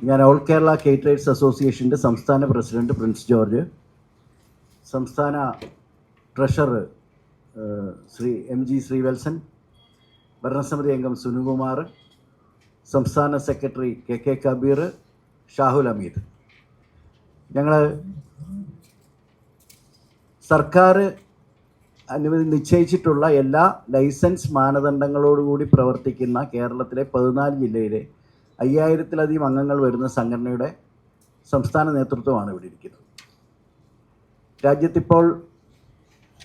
ഞാൻ all Kerala caterers അസോസിയേഷൻ്റെ സംസ്ഥാന പ്രസിഡന്റ് പ്രിൻസ് ജോർജ്, സംസ്ഥാന ട്രഷറർ ശ്രീ MG ശ്രീവത്സൻ, ഭരണസമിതി അംഗം സുനുകുമാർ, സംസ്ഥാന സെക്രട്ടറി KK കബീർ, ഷാഹുൽ അമീദ്. ഞങ്ങൾ സർക്കാർ നിശ്ചയിച്ചിട്ടുള്ള എല്ലാ ലൈസൻസ് മാനദണ്ഡങ്ങളോടുകൂടി പ്രവർത്തിക്കുന്ന കേരളത്തിലെ 14 ജില്ലയിലെ 5000-ലധികം അംഗങ്ങൾ വരുന്ന സംഘടനയുടെ സംസ്ഥാന നേതൃത്വമാണ് ഇവിടെ ഇരിക്കുന്നത്. രാജ്യത്തിപ്പോൾ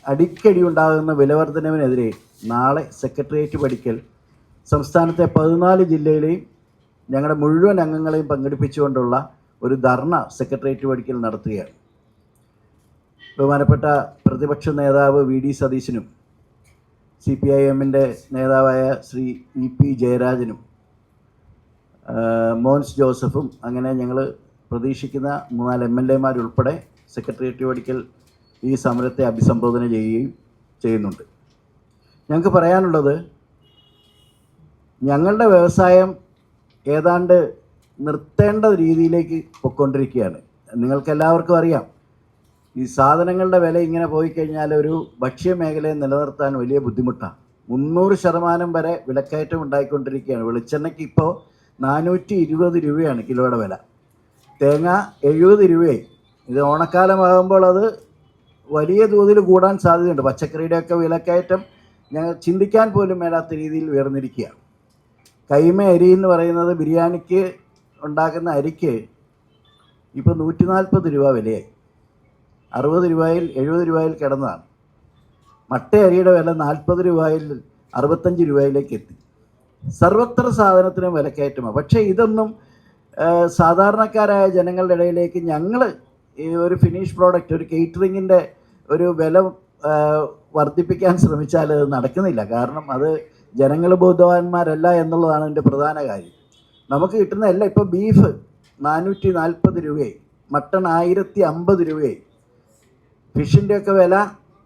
അടിക്കടി ഉണ്ടാകുന്ന വിലവർധനവിനെതിരെ നാളെ സെക്രട്ടേറിയറ്റ് പടിക്കൽ സംസ്ഥാനത്തെ 14 ജില്ലയിലെയും ഞങ്ങളുടെ മുഴുവൻ അംഗങ്ങളെയും പങ്കെടുപ്പിച്ചുകൊണ്ടുള്ള ഒരു ധർണ സെക്രട്ടേറിയറ്റ് പടിക്കൽ നടത്തുകയാണ്. ബഹുമാനപ്പെട്ട പ്രതിപക്ഷ നേതാവ് VD സതീശനും CPIM-ൻ്റെ നേതാവായ ശ്രീ EP ജയരാജനും മോൻസ് ജോസഫും അങ്ങനെ ഞങ്ങൾ പ്രതീക്ഷിക്കുന്ന 3-4 MLA-മാരുൾപ്പെടെ സെക്രട്ടേറിയറ്റ് പടിക്കൽ ഈ സമരത്തെ അഭിസംബോധന ചെയ്യുന്നുണ്ട്. ഞങ്ങൾക്ക് പറയാനുള്ളത്, ഞങ്ങളുടെ വ്യവസായം ഏതാണ്ട് നിർത്തേണ്ട രീതിയിലേക്ക് പൊയ്ക്കൊണ്ടിരിക്കുകയാണ്. നിങ്ങൾക്കെല്ലാവർക്കും അറിയാം, ഈ സാധനങ്ങളുടെ വില ഇങ്ങനെ പോയി കഴിഞ്ഞാൽ ഒരു ഭക്ഷ്യമേഖലയെ നിലനിർത്താൻ വലിയ ബുദ്ധിമുട്ടാണ്. 300% വരെ വിലക്കയറ്റം ഉണ്ടായിക്കൊണ്ടിരിക്കുകയാണ്. വെളിച്ചെണ്ണയ്ക്ക് ഇപ്പോൾ 420 രൂപയാണ് കിലോയുടെ വില. തേങ്ങ 70 രൂപയായി. ഇത് ഓണക്കാലമാകുമ്പോൾ അത് വലിയ തോതിൽ കൂടാൻ സാധ്യതയുണ്ട്. പച്ചക്കറിയുടെയൊക്കെ വിലക്കയറ്റം ഞങ്ങൾ ചിന്തിക്കാൻ പോലും മേലാത്ത രീതിയിൽ ഉയർന്നിരിക്കുകയാണ്. കൈമ അരി എന്ന് പറയുന്നത് ബിരിയാണിക്ക് ഉണ്ടാക്കുന്ന അരിക്ക് ഇപ്പോൾ 140 രൂപ വിലയായി. 60 രൂപയിൽ 70 രൂപയിൽ കിടന്നതാണ്. മട്ട അരിയുടെ വില 40 രൂപയിൽ 65 രൂപയിലേക്ക് എത്തി. സർവത്ര സാധനത്തിനും വിലക്കയറ്റമാണ്. പക്ഷേ ഇതൊന്നും സാധാരണക്കാരായ ജനങ്ങളുടെ ഇടയിലേക്ക് ഞങ്ങൾ ഈ ഒരു ഫിനിഷ് പ്രോഡക്റ്റ്, ഒരു കേറ്ററിങ്ങിൻ്റെ ഒരു വില വർദ്ധിപ്പിക്കാൻ ശ്രമിച്ചാൽ അത് നടക്കുന്നില്ല. കാരണം അത് ജനങ്ങൾ ബോധവാന്മാരല്ല എന്നുള്ളതാണ് എൻ്റെ പ്രധാന കാര്യം. നമുക്ക് കിട്ടുന്നതല്ല. ഇപ്പോൾ ബീഫ് 440 രൂപയായി, മട്ടൺ 1050 രൂപയായി. ഫിഷിൻ്റെയൊക്കെ വില,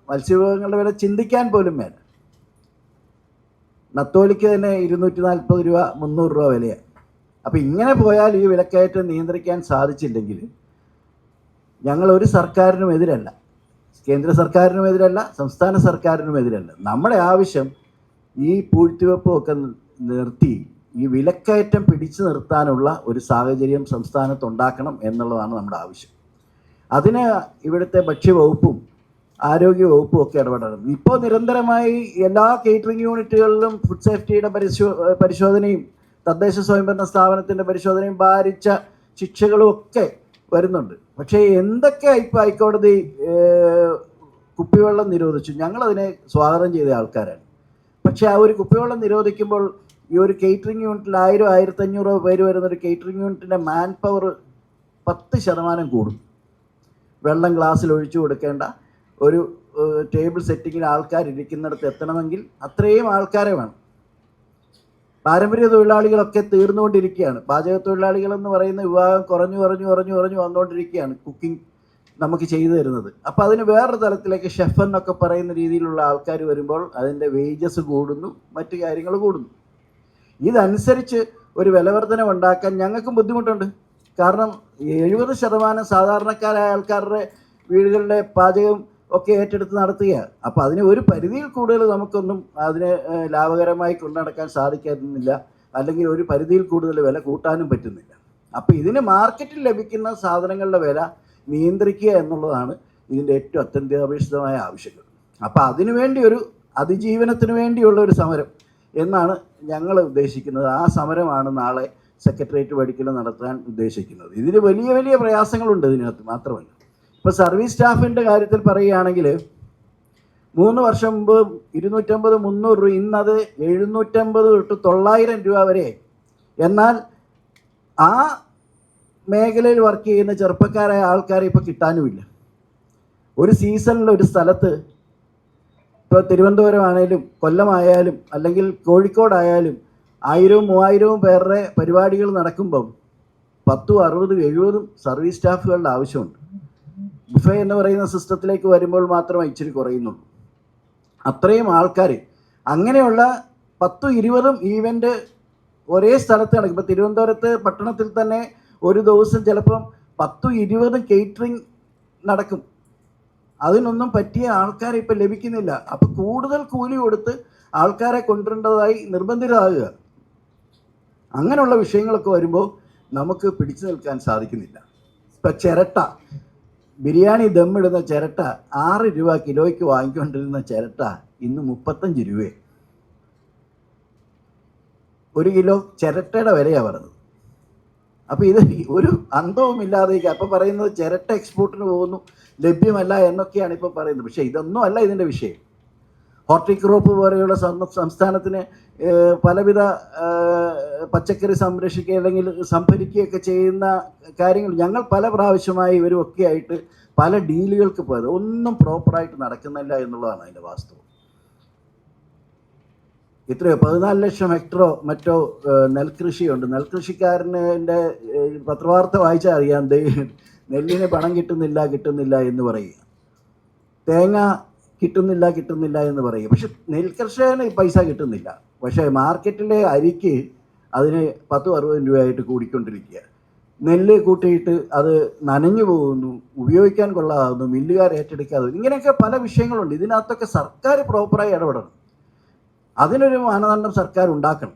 മത്സ്യവിഭവങ്ങളുടെ വില ചിന്തിക്കാൻ പോലും വേണ്ട. നത്തോലിക്ക് തന്നെ 240 രൂപ 300 രൂപ വിലയാണ്. അപ്പോൾ ഇങ്ങനെ പോയാൽ ഈ വിലക്കയറ്റം നിയന്ത്രിക്കാൻ സാധിച്ചില്ലെങ്കിൽ ഞങ്ങൾ ഒരു സർക്കാരിനും എതിരല്ല, കേന്ദ്ര സർക്കാരിനും എതിരല്ല, സംസ്ഥാന സർക്കാരിനും എതിരല്ല. നമ്മുടെ ആവശ്യം ഈ പൂഴ്ത്തിവെപ്പും ഒക്കെ നിർത്തി ഈ വിലക്കയറ്റം പിടിച്ചു നിർത്താനുള്ള ഒരു സാഹചര്യം സംസ്ഥാനത്തുണ്ടാക്കണം എന്നുള്ളതാണ് നമ്മുടെ ആവശ്യം. അതിന് ഇവിടുത്തെ ഭക്ഷ്യവകുപ്പും ആരോഗ്യ വകുപ്പും ഒക്കെ ഇടപെടണം. ഇപ്പോൾ നിരന്തരമായി എല്ലാ കേറ്ററിംഗ് യൂണിറ്റുകളിലും ഫുഡ് സേഫ്റ്റിയുടെ പരിശോധനയും തദ്ദേശ സ്വയംഭരണ സ്ഥാപനത്തിൻ്റെ പരിശോധനയും ഭാരിച്ച ശിക്ഷകളും ഒക്കെ വരുന്നുണ്ട്. പക്ഷേ എന്തൊക്കെ ഇപ്പോൾ ഹൈക്കോടതി കുപ്പിവെള്ളം നിരോധിച്ചു, ഞങ്ങളതിനെ സ്വാഗതം ചെയ്ത ആൾക്കാരാണ്. പക്ഷേ ആ ഒരു കുപ്പിവെള്ളം നിരോധിക്കുമ്പോൾ ഈ ഒരു കേറ്ററിംഗ് യൂണിറ്റിൽ 1000-1500 പേര് വരുന്നൊരു കേറ്ററിംഗ് യൂണിറ്റിൻ്റെ മാൻ പവർ 10% കൂടും. വെള്ളം ഗ്ലാസ്സിൽ ഒഴിച്ചു കൊടുക്കേണ്ട ഒരു ടേബിൾ സെറ്റിങ്ങിൽ ആൾക്കാർ ഇരിക്കുന്നിടത്ത് എത്തണമെങ്കിൽ അത്രയും ആൾക്കാരെ വേണം. പാരമ്പര്യ തൊഴിലാളികളൊക്കെ തീർന്നുകൊണ്ടിരിക്കുകയാണ്. പാചക തൊഴിലാളികളെന്ന് പറയുന്ന വിഭാഗം കുറഞ്ഞു വന്നുകൊണ്ടിരിക്കുകയാണ് കുക്കിംഗ് നമുക്ക് ചെയ്തു തരുന്നത്. അപ്പോൾ അതിന് വേറൊരു തലത്തിലേക്ക് ഷെഫ് എന്നൊക്കെ പറയുന്ന രീതിയിലുള്ള ആൾക്കാർ വരുമ്പോൾ അതിൻ്റെ വേജസ് കൂടുന്നു, മറ്റു കാര്യങ്ങൾ കൂടുന്നു. ഇതനുസരിച്ച് ഒരു വിലവർധന ഉണ്ടാക്കാൻ ഞങ്ങൾക്കും ബുദ്ധിമുട്ടുണ്ട്. കാരണം 70% സാധാരണക്കാരായ ആൾക്കാരുടെ വീടുകളിലെ പാചകം ഒക്കെ ഏറ്റെടുത്ത് നടത്തുകയാണ്. അപ്പോൾ അതിന് ഒരു പരിധിയിൽ കൂടുതൽ നമുക്കൊന്നും അതിനെ ലാഭകരമായി കൊണ്ടുനടക്കാൻ സാധിക്കുന്നില്ല, അല്ലെങ്കിൽ ഒരു പരിധിയിൽ കൂടുതൽ വില കൂട്ടാനും പറ്റുന്നില്ല. അപ്പോൾ ഇതിന് മാർക്കറ്റിൽ ലഭിക്കുന്ന സാധനങ്ങളുടെ വില നിയന്ത്രിക്കുക എന്നുള്ളതാണ് ഇതിൻ്റെ ഏറ്റവും അത്യന്താപേക്ഷിതമായ ആവശ്യങ്ങൾ. അപ്പോൾ അതിനുവേണ്ടി ഒരു അതിജീവനത്തിന് വേണ്ടിയുള്ള ഒരു സമരം എന്നാണ് ഞങ്ങൾ ഉദ്ദേശിക്കുന്നത്. ആ സമരമാണ് നാളെ സെക്രട്ടേറിയറ്റ് പടിക്കൽ നടത്താൻ ഉദ്ദേശിക്കുന്നത്. ഇതിന് വലിയ വലിയ പ്രയാസങ്ങളുണ്ട് ഇതിനകത്ത്. മാത്രമല്ല, ഇപ്പോൾ സർവീസ് സ്റ്റാഫിൻ്റെ കാര്യത്തിൽ പറയുകയാണെങ്കിൽ 3 വർഷം മുമ്പ് 250-300 രൂപ, ഇന്നത് 750 തൊട്ട് 900 രൂപ വരെ. എന്നാൽ ആ മേഖലയിൽ വർക്ക് ചെയ്യുന്ന ചെറുപ്പക്കാരായ ആൾക്കാരെ ഇപ്പോൾ കിട്ടാനുമില്ല. ഒരു സീസണിൽ ഒരു സ്ഥലത്ത്, ഇപ്പോൾ തിരുവനന്തപുരം ആയാലും കൊല്ലമായാലും അല്ലെങ്കിൽ കോഴിക്കോടായാലും 1000-3000 പേരുടെ പരിപാടികൾ നടക്കുമ്പം 10, 60, 70 സർവീസ് സ്റ്റാഫുകളുടെ ആവശ്യമുണ്ട്. ബുഫേ എന്ന് പറയുന്ന സിസ്റ്റത്തിലേക്ക് വരുമ്പോൾ മാത്രമേ ഇച്ചിരി കുറയുന്നുള്ളൂ. അത്രയും ആൾക്കാർ, അങ്ങനെയുള്ള 10-20 ഈവൻ്റ് ഒരേ സ്ഥലത്ത് നടക്കും. ഇപ്പോൾ തിരുവനന്തപുരത്ത് പട്ടണത്തിൽ തന്നെ ഒരു ദിവസം ചിലപ്പം 10-20 കേറ്ററിംഗ് നടക്കും. അതിനൊന്നും പറ്റിയ ആൾക്കാരെ ഇപ്പം ലഭിക്കുന്നില്ല. അപ്പം കൂടുതൽ കൂലി കൊടുത്ത് ആൾക്കാരെ കൊണ്ടുവരേണ്ടതായി നിർബന്ധിതരാകുക. അങ്ങനെയുള്ള വിഷയങ്ങളൊക്കെ വരുമ്പോൾ നമുക്ക് പിടിച്ചു നിൽക്കാൻ സാധിക്കുന്നില്ല. ഇപ്പം ചിരട്ട, ബിരിയാണി ദമ്മിടുന്ന ചിരട്ട 6 രൂപ കിലോയ്ക്ക് വാങ്ങിക്കൊണ്ടിരുന്ന ചിരട്ട ഇന്ന് 35 രൂപയെ. 1 കിലോ ചിരട്ടയുടെ വിലയാണ് പറഞ്ഞത്. അപ്പോൾ ഇത് ഒരു അന്തവുമില്ലാതെ അപ്പം പറയുന്നത് ചിരട്ട എക്സ്പോർട്ടിന് പോകുന്നു, ലഭ്യമല്ല എന്നൊക്കെയാണ് ഇപ്പോൾ പറയുന്നത്. പക്ഷേ ഇതൊന്നും അല്ല ഇതിൻ്റെ വിഷയം. ഹോർട്ടിക്രോപ്പ് പോലെയുള്ള സംസ്ഥാനത്തിന് പലവിധ പച്ചക്കറി സംരക്ഷിക്കുക അല്ലെങ്കിൽ സംഭരിക്കുകയൊക്കെ ചെയ്യുന്ന കാര്യങ്ങൾ ഞങ്ങൾ പല പ്രാവശ്യമായി ഇവരുമൊക്കെ ആയിട്ട് പല ഡീലുകൾക്ക് പോയത്, ഒന്നും പ്രോപ്പറായിട്ട് നടക്കുന്നില്ല എന്നുള്ളതാണ് അതിൻ്റെ വാസ്തവം. ഇത്രയോ 14 ലക്ഷം ഹെക്ടറോ മറ്റോ നെൽകൃഷിയുണ്ട്. നെൽകൃഷിക്കാരൻ്റെ പത്രവാർത്ത വായിച്ചാൽ അറിയാം, നെല്ലിന് പണം കിട്ടുന്നില്ല എന്ന് പറയുക, തേങ്ങ കിട്ടുന്നില്ല എന്ന് പറയുക. പക്ഷെ നെൽകർഷകന് പൈസ കിട്ടുന്നില്ല. പക്ഷേ മാർക്കറ്റിലെ അരിക്ക് അതിന് 10-60 രൂപയായിട്ട് കൂടിക്കൊണ്ടിരിക്കുക. നെല്ല് കൂട്ടിയിട്ട് അത് നനഞ്ഞു പോകുന്നു, ഉപയോഗിക്കാൻ കൊള്ളാകുന്നു, മില്ലുകാർ ഏറ്റെടുക്കാതെ, ഇങ്ങനെയൊക്കെ പല വിഷയങ്ങളുണ്ട്. ഇതിനകത്തൊക്കെ സർക്കാർ പ്രോപ്പറായി ഇടപെടണം. അതിനൊരു മാനദണ്ഡം സർക്കാർ ഉണ്ടാക്കണം.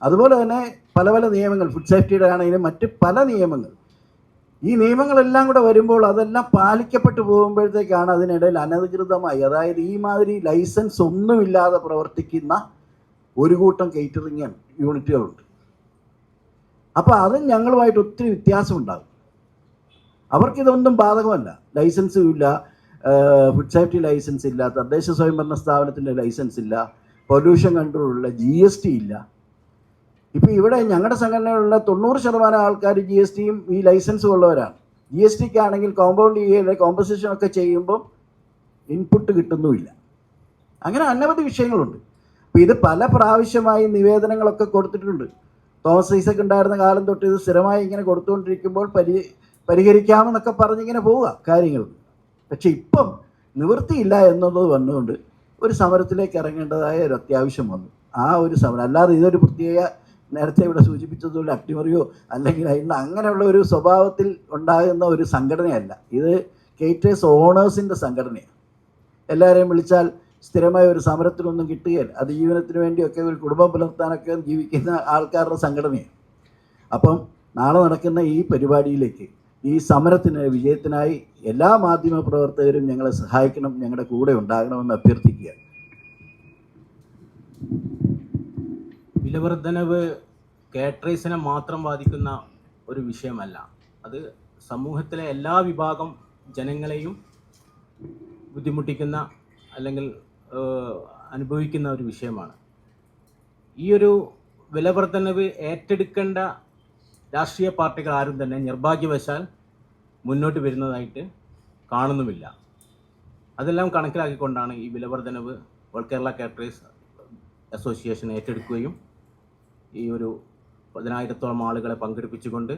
അതുപോലെ തന്നെ പല പല നിയമങ്ങൾ, ഫുഡ് സേഫ്റ്റിയുടെ ആണെങ്കിലും മറ്റ് പല നിയമങ്ങൾ, ഈ നിയമങ്ങളെല്ലാം കൂടെ വരുമ്പോൾ അതെല്ലാം പാലിക്കപ്പെട്ടു പോകുമ്പോഴത്തേക്കാണ് അതിനിടയിൽ അനധികൃതമായി, അതായത് ഈ മാതിരി ലൈസൻസ് ഒന്നുമില്ലാതെ പ്രവർത്തിക്കുന്ന ഒരു കൂട്ടം കേറ്ററിംഗ് യൂണിറ്റുകളുണ്ട്. അപ്പോൾ അതും ഞങ്ങളുമായിട്ട് ഒത്തിരി വ്യത്യാസമുണ്ടാകും. അവർക്കിതൊന്നും ബാധകമല്ല. ലൈസൻസും ഇല്ല, ഫുഡ് സേഫ്റ്റി ലൈസൻസ് ഇല്ല, തദ്ദേശ സ്വയംഭരണ സ്ഥാപനത്തിൻ്റെ ലൈസൻസ് ഇല്ല, പൊല്യൂഷൻ കൺട്രോളുള്ള GST ഇല്ല. ഇപ്പോൾ ഇവിടെ ഞങ്ങളുടെ സംഘടനയിലുള്ള 90% ആൾക്കാർ GSTയും ഈ ലൈസൻസും ഉള്ളവരാണ്. GSTക്ക് ആണെങ്കിൽ കോമ്പൗണ്ട് ചെയ്യൽ കോമ്പൻസേഷനൊക്കെ ചെയ്യുമ്പോൾ ഇൻപുട്ട് കിട്ടുന്നുമില്ല. അങ്ങനെ അനവധി വിഷയങ്ങളുണ്ട്. അപ്പോൾ ഇത് പല പ്രാവശ്യമായി നിവേദനങ്ങളൊക്കെ കൊടുത്തിട്ടുണ്ട്. തോമസ് ഐസക് ഉണ്ടായിരുന്ന കാലം തൊട്ട് ഇത് സ്ഥിരമായി ഇങ്ങനെ കൊടുത്തുകൊണ്ടിരിക്കുമ്പോൾ പരിഹരിക്കാമെന്നൊക്കെ പറഞ്ഞിങ്ങനെ പോവുക കാര്യങ്ങൾ. പക്ഷെ ഇപ്പം നിവൃത്തിയില്ല എന്നുള്ളത് വന്നുകൊണ്ട് ഒരു സമരത്തിലേക്ക് ഇറങ്ങേണ്ടതായ ഒരു അത്യാവശ്യം വന്നു. ആ ഒരു സമരം, അല്ലാതെ ഇതൊരു പ്രത്യേക നേരത്തെ ഇവിടെ സൂചിപ്പിച്ചതുപോലെ അട്ടിമറിയോ അല്ലെങ്കിൽ അതിൻ്റെ അങ്ങനെയുള്ള ഒരു സ്വഭാവത്തിൽ ഉണ്ടാകുന്ന ഒരു സംഘടനയല്ല. ഇത് കേറ്റേഴ്സ് ഓണേഴ്സിൻ്റെ സംഘടനയാണ്. എല്ലാവരെയും വിളിച്ചാൽ സ്ഥിരമായ ഒരു സമരത്തിനൊന്നും കിട്ടുകയില്ല. അതിജീവനത്തിന് വേണ്ടിയൊക്കെ ഒരു കുടുംബം പുലർത്താനൊക്കെ ജീവിക്കുന്ന ആൾക്കാരുടെ സംഘടനയാണ്. അപ്പം നാളെ നടക്കുന്ന ഈ പരിപാടിയിലേക്ക്, ഈ സമരത്തിന് വിജയത്തിനായി എല്ലാ മാധ്യമ പ്രവർത്തകരും ഞങ്ങളെ സഹായിക്കണം, ഞങ്ങളുടെ കൂടെ ഉണ്ടാകണമെന്ന് അഭ്യർത്ഥിക്കുക. വിലവർദ്ധനവ് കേറ്ററേഴ്സിനെ മാത്രം ബാധിക്കുന്ന ഒരു വിഷയമല്ല. അത് സമൂഹത്തിലെ എല്ലാ വിഭാഗം ജനങ്ങളെയും ബുദ്ധിമുട്ടിക്കുന്ന അല്ലെങ്കിൽ അനുഭവിക്കുന്ന ഒരു വിഷയമാണ്. ഈ ഒരു വിലവർദ്ധനവ് ഏറ്റെടുക്കേണ്ട രാഷ്ട്രീയ പാർട്ടികൾ ആരും തന്നെ നിർഭാഗ്യവശാൽ മുന്നോട്ട് വരുന്നതായിട്ട് കാണുന്നുമില്ല. അതെല്ലാം കണക്കിലാക്കിക്കൊണ്ടാണ് ഈ വിലവർദ്ധനവ് ഓൾ കേരള കേറ്ററേഴ്സ് അസോസിയേഷൻ ഏറ്റെടുക്കുകയും ഈ ഒരു 10,000-ഓളം ആളുകളെ പങ്കെടുപ്പിച്ചുകൊണ്ട്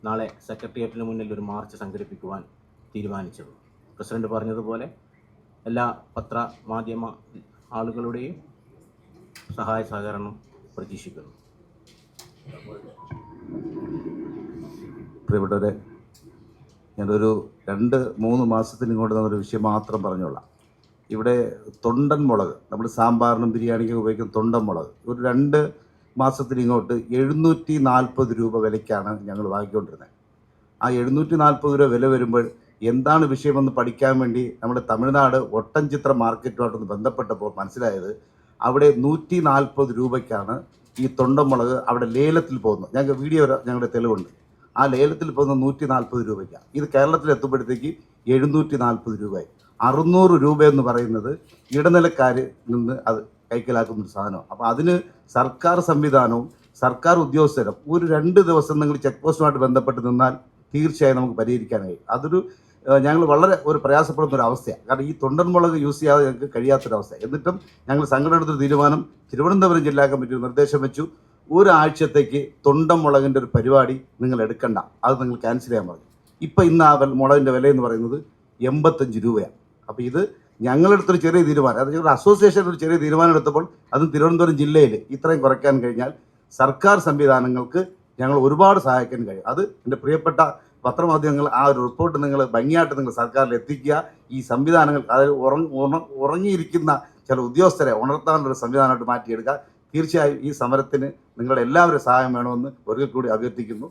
നാളെ സെക്രട്ടേറിയറ്റിന് മുന്നിൽ ഒരു മാർച്ച് സംഘടിപ്പിക്കുവാൻ തീരുമാനിച്ചത്. പ്രസിഡന്റ് പറഞ്ഞതുപോലെ എല്ലാ പത്രമാധ്യമ ആളുകളുടെയും സഹായ സഹകരണം പ്രതീക്ഷിക്കുന്നു. പ്രിയപ്പെട്ടവരെ, ഞാനൊരു 2-3 മാസത്തിനിങ്ങോട്ട് ഒരു വിഷയം മാത്രം പറഞ്ഞോളാം. ഇവിടെ തൊണ്ടൻ മുളക്, നമ്മൾ സാമ്പാറിനും ബിരിയാണിക്കും ഉപയോഗിക്കുന്ന തൊണ്ടൻ മുളക്, ഒരു 2 മാസത്തിനിങ്ങോട്ട് 740 രൂപ വിലയ്ക്കാണ് ഞങ്ങൾ വാങ്ങിക്കൊണ്ടിരുന്നത്. ആ 740 രൂപ വില വരുമ്പോൾ എന്താണ് വിഷയമെന്ന് പഠിക്കാൻ വേണ്ടി നമ്മുടെ തമിഴ്നാട് ഒട്ടൻചിത്ര മാർക്കറ്റുമായിട്ടൊന്ന് ബന്ധപ്പെട്ടപ്പോൾ മനസ്സിലായത്, അവിടെ 140 രൂപയ്ക്കാണ് ഈ തൊണ്ടൻ മുളക് അവിടെ ലേലത്തിൽ പോകുന്നത്. ഞങ്ങൾക്ക് വീഡിയോ ഞങ്ങളുടെ തെളിവുണ്ട്. ആ ലേലത്തിൽ പോകുന്ന 140 രൂപയ്ക്കാണ്. ഇത് കേരളത്തിൽ എത്തുമ്പോഴത്തേക്ക് 740 രൂപയായി. 600 രൂപയെന്ന് പറയുന്നത് ഇടനിലക്കാർ നിന്ന് അത് കൈക്കലാക്കുന്നൊരു സാധനമാണ്. അപ്പോൾ അതിന് സർക്കാർ സംവിധാനവും സർക്കാർ ഉദ്യോഗസ്ഥരും ഒരു 2 ദിവസം നിങ്ങൾ ചെക്ക് പോസ്റ്റുമായിട്ട് ബന്ധപ്പെട്ട് നിന്നാൽ തീർച്ചയായും നമുക്ക് പരിഹരിക്കാനായി. അതൊരു ഞങ്ങൾ വളരെ ഒരു പ്രയാസപ്പെടുന്ന ഒരു അവസ്ഥയാണ്. കാരണം ഈ തൊണ്ടൻ മുളക് യൂസ് ചെയ്യാതെ ഞങ്ങൾക്ക് കഴിയാത്തൊരവസ്ഥ. എന്നിട്ടും ഞങ്ങൾ സംഘടന എടുത്തൊരു തീരുമാനം, തിരുവനന്തപുരം ജില്ലാ കമ്മിറ്റി നിർദ്ദേശം വെച്ചു, ഒരാഴ്ചത്തേക്ക് തൊണ്ടൻ മുളകിൻ്റെ ഒരു പരിപാടി നിങ്ങൾ എടുക്കണ്ട, അത് നിങ്ങൾ ക്യാൻസൽ ചെയ്യാൻ പറഞ്ഞു. ഇന്ന് ആ മുളകിൻ്റെ വില എന്ന് പറയുന്നത് 85 രൂപയാണ്. അപ്പോൾ ഇത് ഞങ്ങളെടുത്തൊരു ചെറിയ തീരുമാനം, അത് ഞങ്ങളുടെ അസോസിയേഷൻ ഒരു ചെറിയ തീരുമാനം എടുത്തപ്പോൾ അതും തിരുവനന്തപുരം ജില്ലയിൽ ഇത്രയും കുറയ്ക്കാൻ കഴിഞ്ഞാൽ സർക്കാർ സംവിധാനങ്ങൾക്ക് ഞങ്ങൾ ഒരുപാട് സഹായിക്കാൻ കഴിയും. അത് എൻ്റെ പ്രിയപ്പെട്ട പത്രമാധ്യമങ്ങൾ ആ ഒരു റിപ്പോർട്ട് നിങ്ങൾ ഭംഗിയായിട്ട് നിങ്ങൾ സർക്കാരിൽ എത്തിക്കുക. ഈ സംവിധാനങ്ങൾ അതായത് ഉറങ്ങിയിരിക്കുന്ന ചില ഉദ്യോഗസ്ഥരെ ഉണർത്താനുള്ളൊരു സംവിധാനമായിട്ട് മാറ്റിയെടുക്കുക. തീർച്ചയായും ഈ സമരത്തിന് നിങ്ങളുടെ എല്ലാവരും സഹായം വേണമെന്ന് ഒരിക്കൽ കൂടി അഭ്യർത്ഥിക്കുന്നു.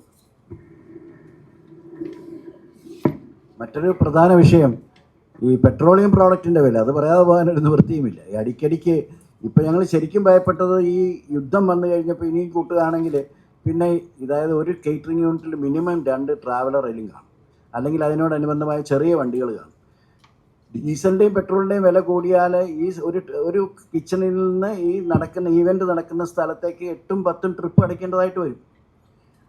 മറ്റൊരു പ്രധാന വിഷയം ഈ പെട്രോളിയം പ്രോഡക്റ്റിൻ്റെ വില, അത് പറയാതെ പോകാനൊരു നിവൃത്തിയുമില്ല. ഈ അടിക്കടിക്ക് ഇപ്പം ഞങ്ങൾ ശരിക്കും ഭയപ്പെട്ടത് ഈ യുദ്ധം വന്നു കഴിഞ്ഞപ്പോൾ ഇനിയും കൂട്ടുകയാണെങ്കിൽ പിന്നെ അതായത് ഒരു കേറ്ററിംഗ് യൂണിറ്റിൽ മിനിമം 2 ട്രാവലർ എങ്കിലും കാണും, അല്ലെങ്കിൽ അതിനോടനുബന്ധമായ ചെറിയ വണ്ടികൾ കാണും. ഡീസലിൻ്റെയും പെട്രോളിൻ്റെയും വില കൂടിയാൽ ഈ ഒരു കിച്ചണിൽ നിന്ന് ഈ ഈവൻ്റ് നടക്കുന്ന സ്ഥലത്തേക്ക് 8-10 ട്രിപ്പ് അടയ്ക്കേണ്ടതായിട്ട് വരും.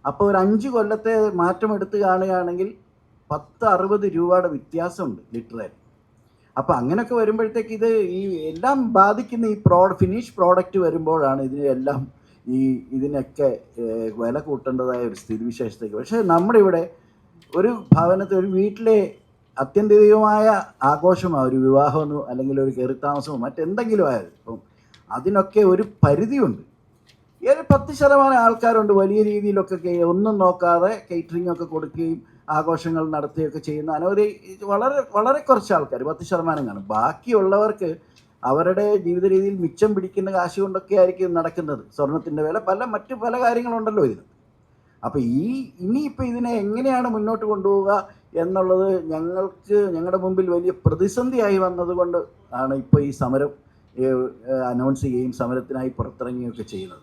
അപ്പോൾ ഒരു 5 കൊല്ലത്തെ മാറ്റം എടുത്ത് കാണുകയാണെങ്കിൽ 10-60 രൂപയുടെ വ്യത്യാസമുണ്ട് ലിറ്ററിൽ. അപ്പോൾ അങ്ങനെയൊക്കെ വരുമ്പോഴത്തേക്ക് ഇത് ഈ എല്ലാം ബാധിക്കുന്ന ഈ ഫിനിഷ് പ്രോഡക്റ്റ് വരുമ്പോഴാണ് ഇതിനെല്ലാം ഇതിനൊക്കെ വില കൂട്ടേണ്ടതായ ഒരു സ്ഥിതിവിശേഷത്തേക്ക്. പക്ഷേ നമ്മുടെ ഇവിടെ ഒരു ഭവനത്തിൽ ഒരു വീട്ടിലെ അത്യന്തികമായ ആഘോഷമാണ് ഒരു വിവാഹമോ അല്ലെങ്കിൽ ഒരു കയറിത്താമസമോ മറ്റെന്തെങ്കിലും ആയത്. അപ്പം അതിനൊക്കെ ഒരു പരിധിയുണ്ട്. ഒരു 10% ആൾക്കാരുണ്ട് വലിയ രീതിയിലൊക്കെ ഒന്നും നോക്കാതെ കേറ്ററിംഗ് ഒക്കെ കൊടുക്കുകയും ആഘോഷങ്ങൾ നടത്തുകയൊക്കെ ചെയ്യുന്ന അനവധി വളരെ വളരെ കുറച്ച് ആൾക്കാർ 10% കാണും. ബാക്കിയുള്ളവർക്ക് അവരുടെ ജീവിത രീതിയിൽ മിച്ചം പിടിക്കുന്ന കാശ് കൊണ്ടൊക്കെ ആയിരിക്കും നടക്കുന്നത്. സ്വർണത്തിൻ്റെ വില മറ്റു പല കാര്യങ്ങളുണ്ടല്ലോ ഇതിന്. അപ്പോൾ ഇനിയിപ്പോൾ ഇതിനെ എങ്ങനെയാണ് മുന്നോട്ട് കൊണ്ടുപോവുക എന്നുള്ളത് ഞങ്ങളുടെ മുമ്പിൽ വലിയ പ്രതിസന്ധിയായി വന്നതുകൊണ്ട് ആണ് ഇപ്പോൾ ഈ സമരം അനൗൺസ് ചെയ്യുകയും സമരത്തിനായി പുറത്തിറങ്ങുകയൊക്കെ ചെയ്യുന്നത്.